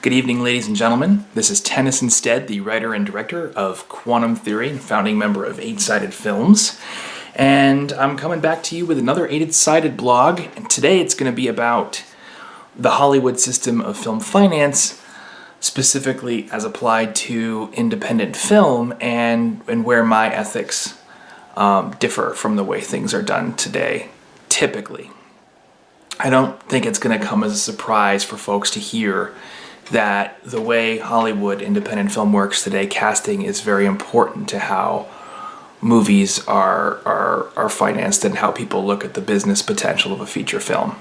Good evening, ladies and gentlemen. This is Tennyson E Stead, the writer and director of Quantum Theory and founding member of Eight-Sided Films. And I'm coming back to you with another Eight-Sided blog. And today it's going to be about the Hollywood system of film finance, specifically as applied to independent film and where my ethics differ from the way things are done today, typically. I don't think it's going to come as a surprise for folks to hear that the way Hollywood independent film works today, casting is very important to how movies are financed and how people look at the business potential of a feature film.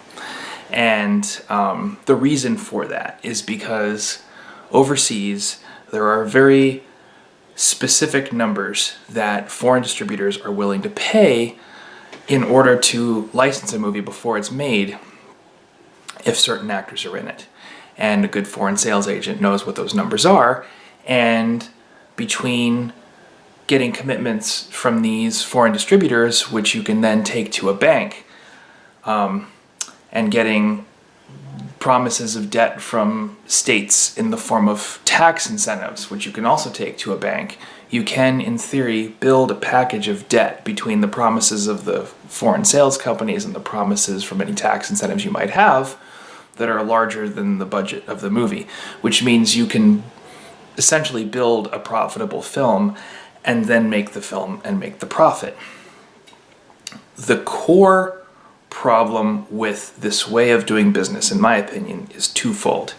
And the reason for that is because overseas there are very specific numbers that foreign distributors are willing to pay in order to license a movie before it's made if certain actors are in it. And a good foreign sales agent knows what those numbers are, and between getting commitments from these foreign distributors, which you can then take to a bank, and getting promises of debt from states in the form of tax incentives, which you can also take to a bank, you can, in theory, build a package of debt between the promises of the foreign sales companies and the promises from any tax incentives you might have that are larger than the budget of the movie, which means you can essentially build a profitable film and then make the film and make the profit. The core problem with this way of doing business, in my opinion, is twofold.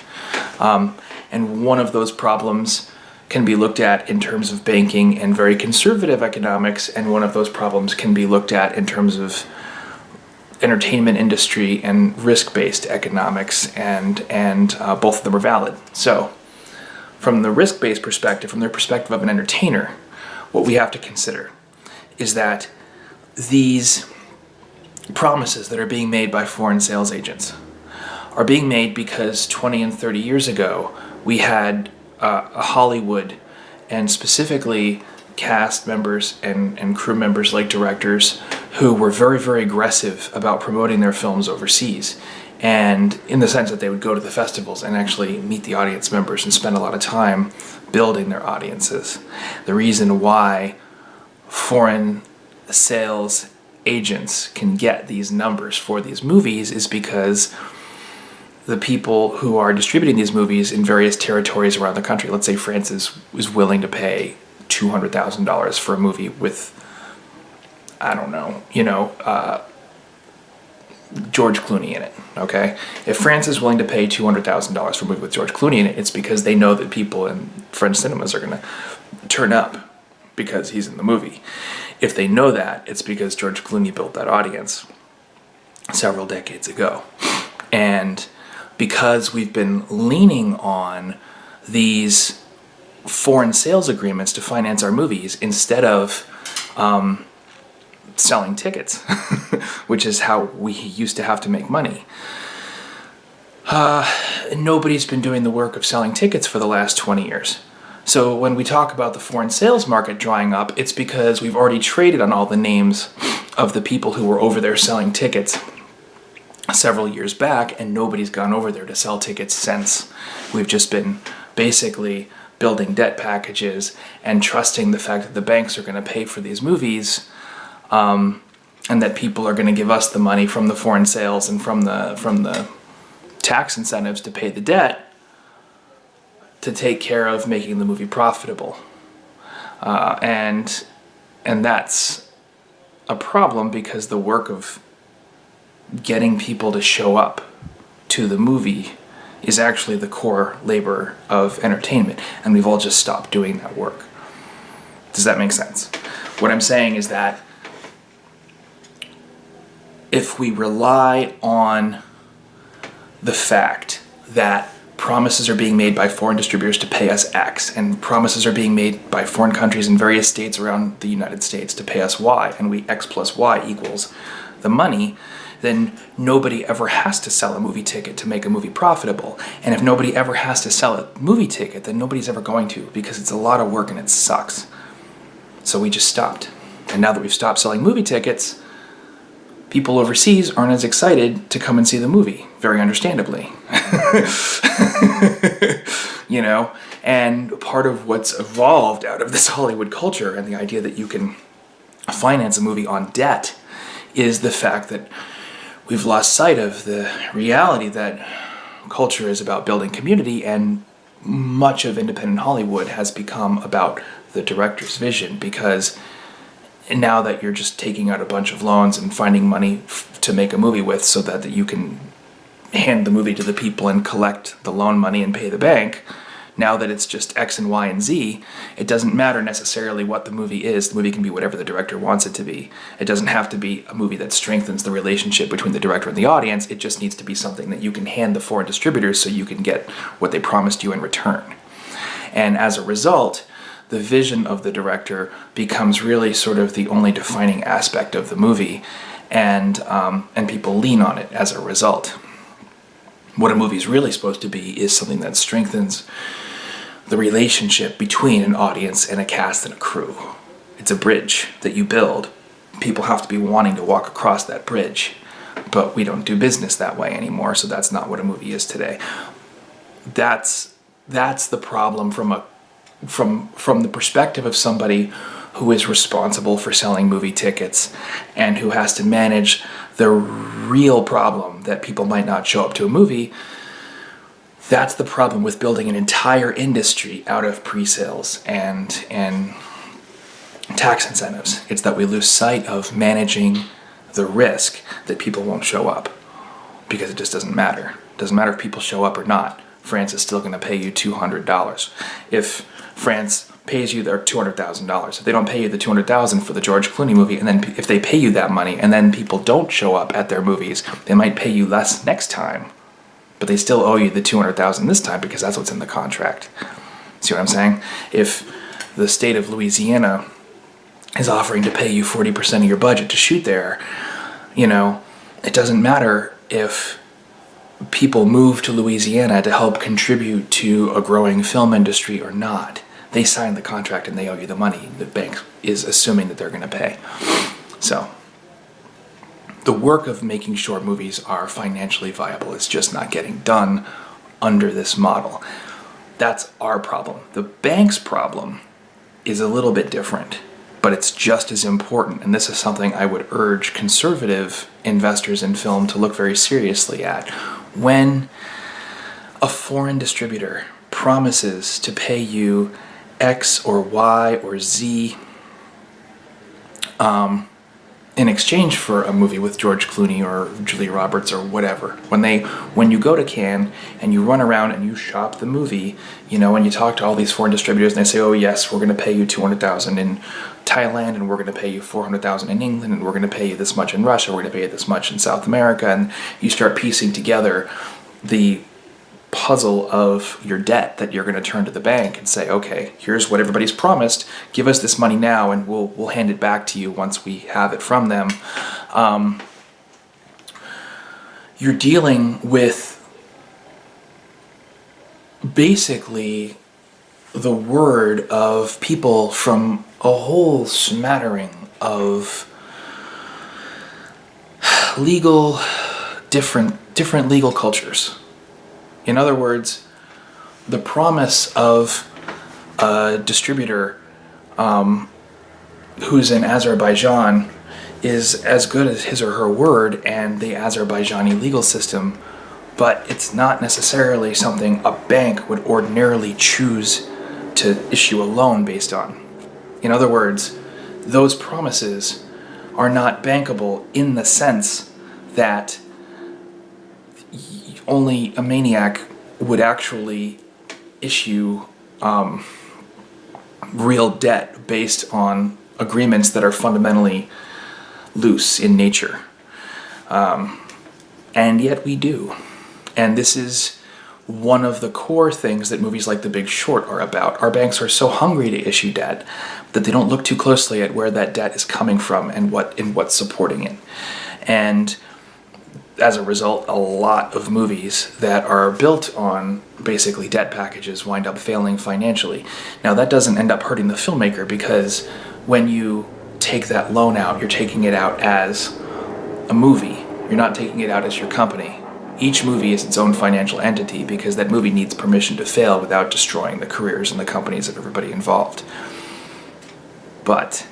And one of those problems can be looked at in terms of banking and very conservative economics, and one of those problems can be looked at in terms of entertainment industry and risk-based economics, and both of them are valid. So, from the risk-based perspective, from the perspective of an entertainer, what we have to consider is that these promises that are being made by foreign sales agents are being made because 20 and 30 years ago we had a Hollywood, and specifically cast members and crew members like directors who were very, very aggressive about promoting their films overseas, and in the sense that they would go to the festivals and actually meet the audience members and spend a lot of time building their audiences. The reason why foreign sales agents can get these numbers for these movies is because the people who are distributing these movies in various territories around the country, let's say France is willing to pay $200,000 for a movie with, I don't know, George Clooney in it, okay? If France is willing to pay $200,000 for a movie with George Clooney in it, it's because they know that people in French cinemas are going to turn up because he's in the movie. If they know that, it's because George Clooney built that audience several decades ago. And because we've been leaning on these foreign sales agreements to finance our movies instead of selling tickets, which is how we used to have to make money. Nobody's been doing the work of selling tickets for the last 20 years. So when we talk about the foreign sales market drying up, it's because we've already traded on all the names of the people who were over there selling tickets several years back, and nobody's gone over there to sell tickets since. We've just been basically building debt packages and trusting the fact that the banks are going to pay for these movies, and that people are going to give us the money from the foreign sales and from the tax incentives to pay the debt to take care of making the movie profitable. And that's a problem, because the work of getting people to show up to the movie is actually the core labor of entertainment, and we've all just stopped doing that work. Does that make sense? What I'm saying is that if we rely on the fact that promises are being made by foreign distributors to pay us X, and promises are being made by foreign countries in various states around the United States to pay us Y, and we X plus Y equals the money, then nobody ever has to sell a movie ticket to make a movie profitable. And if nobody ever has to sell a movie ticket, then nobody's ever going to, because it's a lot of work and it sucks. So we just stopped. And now that we've stopped selling movie tickets, people overseas aren't as excited to come and see the movie, very understandably. you know? And part of what's evolved out of this Hollywood culture and the idea that you can finance a movie on debt is the fact that we've lost sight of the reality that culture is about building community, and much of independent Hollywood has become about the director's vision, because now that you're just taking out a bunch of loans and finding money to make a movie with so that you can hand the movie to the people and collect the loan money and pay the bank, now that it's just X and Y and Z, it doesn't matter necessarily what the movie is. The movie can be whatever the director wants it to be. It doesn't have to be a movie that strengthens the relationship between the director and the audience. It just needs to be something that you can hand the foreign distributors so you can get what they promised you in return. And as a result, the vision of the director becomes really sort of the only defining aspect of the movie, and people lean on it as a result. What a movie is really supposed to be is something that strengthens the relationship between an audience and a cast and a crew. It's a bridge that you build. People have to be wanting to walk across that bridge, but we don't do business that way anymore, so that's not what a movie is today. That's the problem from the perspective of somebody who is responsible for selling movie tickets and who has to manage the real problem that people might not show up to a movie. That's the problem with building an entire industry out of pre-sales and tax incentives. It's that we lose sight of managing the risk that people won't show up, because it just doesn't matter. It doesn't matter if people show up or not. France is still going to pay you $200. If France pays you their $200,000, if they don't pay you the $200,000 for the George Clooney movie, and then if they pay you that money and then people don't show up at their movies, they might pay you less next time, but they still owe you the $200,000 this time because that's what's in the contract. See what I'm saying? If the state of Louisiana is offering to pay you 40% of your budget to shoot there, it doesn't matter if people move to Louisiana to help contribute to a growing film industry or not. They signed the contract and they owe you the money. The bank is assuming that they're going to pay. So the work of making sure movies are financially viable is just not getting done under this model. That's our problem. The bank's problem is a little bit different, but it's just as important. And this is something I would urge conservative investors in film to look very seriously at. When a foreign distributor promises to pay you X or Y or Z in exchange for a movie with George Clooney or Julia Roberts or whatever, when you go to Cannes and you run around and you shop the movie, and you talk to all these foreign distributors and they say, oh yes, we're going to pay you $200,000 in Thailand, and we're going to pay you $400,000 in England, and we're going to pay you this much in Russia, we're going to pay you this much in South America, and you start piecing together the puzzle of your debt that you're going to turn to the bank and say, okay, here's what everybody's promised, give us this money now and we'll hand it back to you once we have it from them. You're dealing with basically the word of people from a whole smattering of different legal cultures. In other words, the promise of a distributor who's in Azerbaijan is as good as his or her word and the Azerbaijani legal system, but it's not necessarily something a bank would ordinarily choose to issue a loan based on. In other words, those promises are not bankable in the sense that only a maniac would actually issue real debt based on agreements that are fundamentally loose in nature. And yet we do. And this is one of the core things that movies like The Big Short are about. Our banks are so hungry to issue debt that they don't look too closely at where that debt is coming from and what's supporting it. And as a result, a lot of movies that are built on basically debt packages wind up failing financially. Now, that doesn't end up hurting the filmmaker, because when you take that loan out, you're taking it out as a movie. You're not taking it out as your company. Each movie is its own financial entity because that movie needs permission to fail without destroying the careers and the companies of everybody involved. But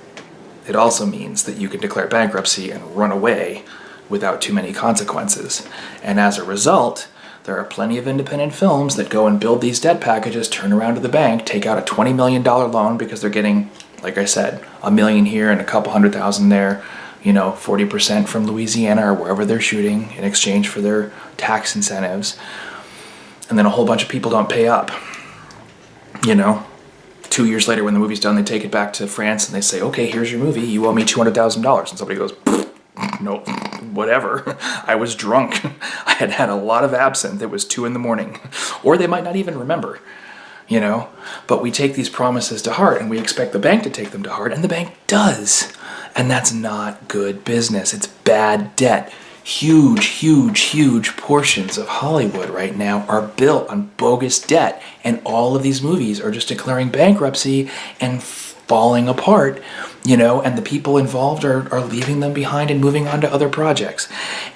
it also means that you can declare bankruptcy and run away without too many consequences. And as a result, there are plenty of independent films that go and build these debt packages, turn around to the bank, take out a $20 million loan because they're getting, like I said, $1 million here and a couple $100,000 there, 40% from Louisiana or wherever they're shooting in exchange for their tax incentives. And then a whole bunch of people don't pay up. 2 years later when the movie's done, they take it back to France and they say, okay, here's your movie, you owe me $200,000. And somebody goes, no, whatever. I was drunk. I had had a lot of absinthe. It was 2 a.m. Or they might not even remember, But we take these promises to heart and we expect the bank to take them to heart, and the bank does. And that's not good business. It's bad debt. Huge portions of Hollywood right now are built on bogus debt, and all of these movies are just declaring bankruptcy and falling apart, and the people involved are leaving them behind and moving on to other projects.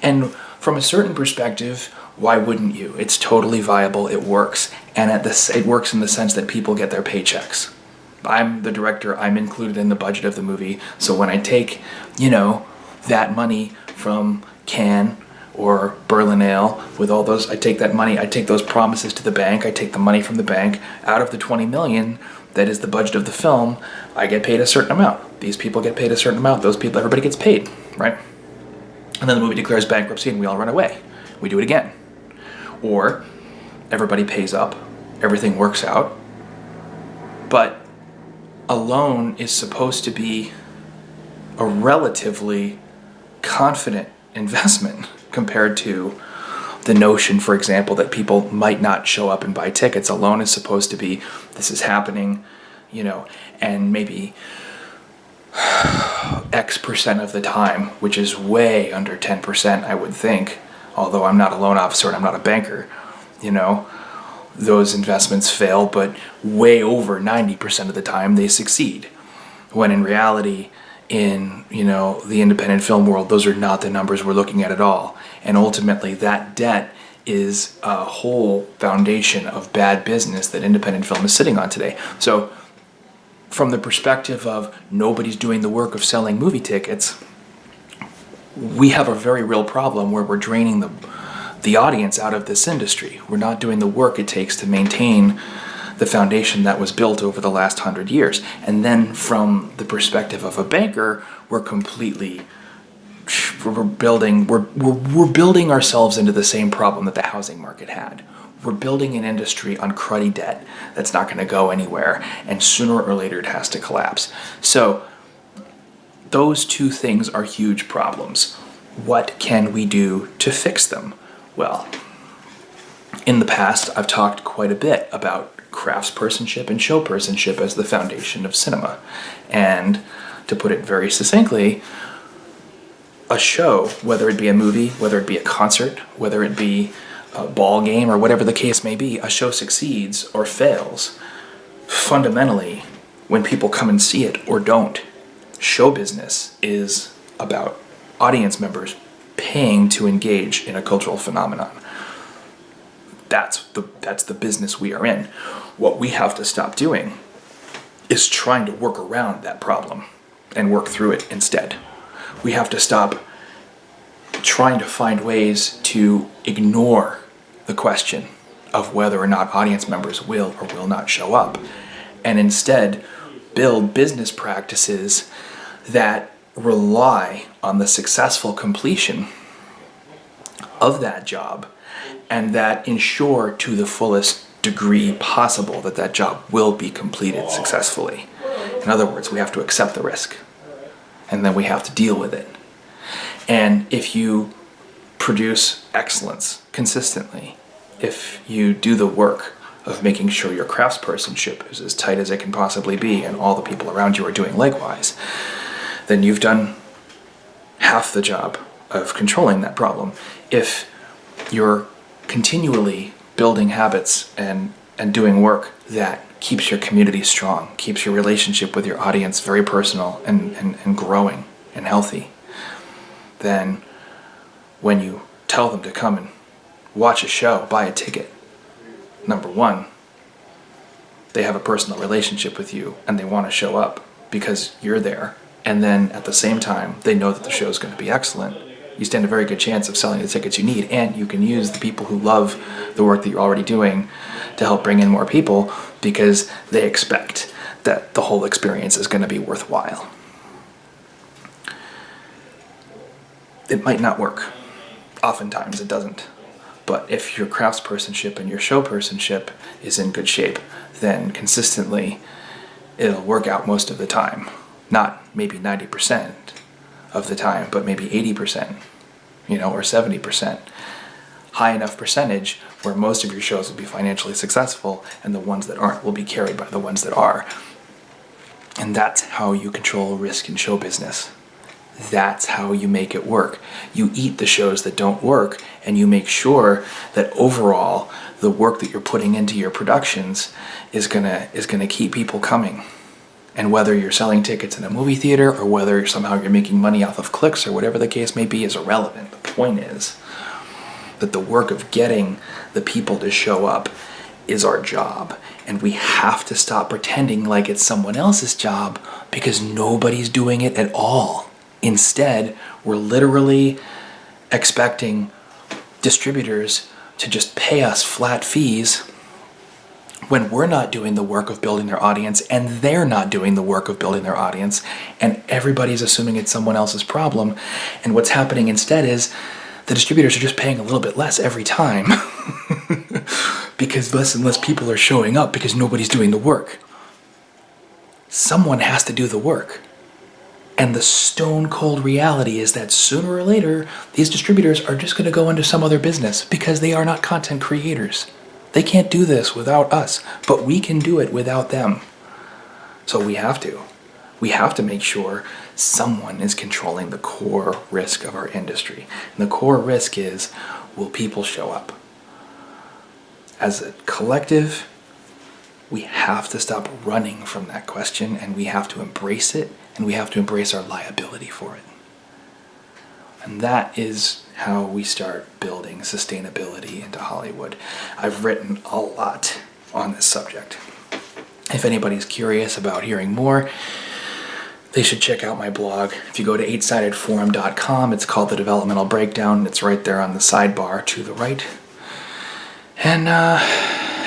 And from a certain perspective, why wouldn't you? It's totally viable. It works. And it works in the sense that people get their paychecks. I'm the director. I'm included in the budget of the movie. So when I take, that money from Cannes or Berlinale with all those, I take that money, I take those promises to the bank, I take the money from the bank out of the $20 million that is the budget of the film. I get paid a certain amount. These people get paid a certain amount. Those people, everybody gets paid, right? And then the movie declares bankruptcy and we all run away. We do it again. Or everybody pays up, everything works out, but a loan is supposed to be a relatively confident investment compared to the notion, for example, that people might not show up and buy tickets. A loan is supposed to be, this is happening, and maybe X% of the time, which is way under 10%, I would think, although I'm not a loan officer and I'm not a banker, those investments fail, but way over 90% of the time they succeed. When in reality, in the independent film world, those are not the numbers we're looking at all. And ultimately, that debt is a whole foundation of bad business that independent film is sitting on today. So from the perspective of nobody's doing the work of selling movie tickets, we have a very real problem where we're draining the audience out of this industry. We're not doing the work it takes to maintain the foundation that was built over the last 100 years. And then from the perspective of a banker, we're building ourselves into the same problem that the housing market had. We're building an industry on cruddy debt that's not going to go anywhere, and sooner or later it has to collapse. So those two things are huge problems. What can we do to fix them? Well, in the past, I've talked quite a bit about craftspersonship and showpersonship as the foundation of cinema. And to put it very succinctly, a show, whether it be a movie, whether it be a concert, whether it be a ball game, or whatever the case may be, a show succeeds or fails fundamentally when people come and see it or don't. Show business is about audience members paying to engage in a cultural phenomenon. That's the business we are in. What we have to stop doing is trying to work around that problem and work through it instead. We have to stop trying to find ways to ignore the question of whether or not audience members will or will not show up, and instead build business practices that rely on the successful completion of that job and that ensure to the fullest degree possible that that job will be completed successfully. In other words, we have to accept the risk and then we have to deal with it. And if you produce excellence consistently, if you do the work of making sure your craftspersonship is as tight as it can possibly be and all the people around you are doing likewise, then you've done half the job of controlling that problem. If you're continually building habits and doing work that keeps your community strong, keeps your relationship with your audience very personal and growing and healthy, then when you tell them to come and watch a show, buy a ticket, number one, they have a personal relationship with you and they want to show up because you're there. And then at the same time, they know that the show is going to be excellent. You stand a very good chance of selling the tickets you need, and you can use the people who love the work that you're already doing to help bring in more people because they expect that the whole experience is going to be worthwhile. It might not work. Oftentimes it doesn't. But if your craftspersonship and your showpersonship is in good shape, then consistently it'll work out most of the time. Not maybe 90% of the time, but maybe 80%, or 70%. High enough percentage where most of your shows will be financially successful and the ones that aren't will be carried by the ones that are. And that's how you control risk in show business. That's how you make it work. You eat the shows that don't work, and you make sure that overall the work that you're putting into your productions is gonna keep people coming. And whether you're selling tickets in a movie theater or whether somehow you're making money off of clicks or whatever the case may be is irrelevant. The point is that the work of getting the people to show up is our job. And we have to stop pretending like it's someone else's job because nobody's doing it at all. Instead, we're literally expecting distributors to just pay us flat fees when we're not doing the work of building their audience and they're not doing the work of building their audience, and everybody's assuming it's someone else's problem. And what's happening instead is the distributors are just paying a little bit less every time because less and less people are showing up because nobody's doing the work. Someone has to do the work. And the stone cold reality is that sooner or later, these distributors are just going to go into some other business because they are not content creators. They can't do this without us, but we can do it without them. So we have to. We have to make sure someone is controlling the core risk of our industry. And the core risk is, will people show up? As a collective, we have to stop running from that question, and we have to embrace it, and we have to embrace our liability for it. And that is how we start building sustainability into Hollywood. I've written a lot on this subject. If anybody's curious about hearing more, they should check out my blog. If you go to 8sidedforum.com, it's called The Developmental Breakdown. It's right there on the sidebar to the right.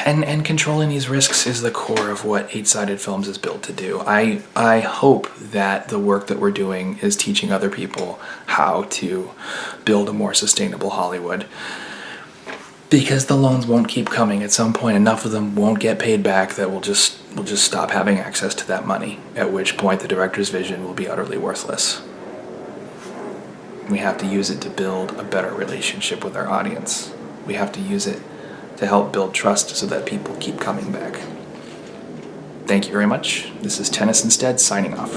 And controlling these risks is the core of what 8-Sided Films is built to do. I hope that the work that we're doing is teaching other people how to build a more sustainable Hollywood. Because the loans won't keep coming. At some point, enough of them won't get paid back that we'll just stop having access to that money, at which point the director's vision will be utterly worthless. We have to use it to build a better relationship with our audience. We have to use it to help build trust so that people keep coming back. Thank you very much. This is Tennyson E Stead signing off.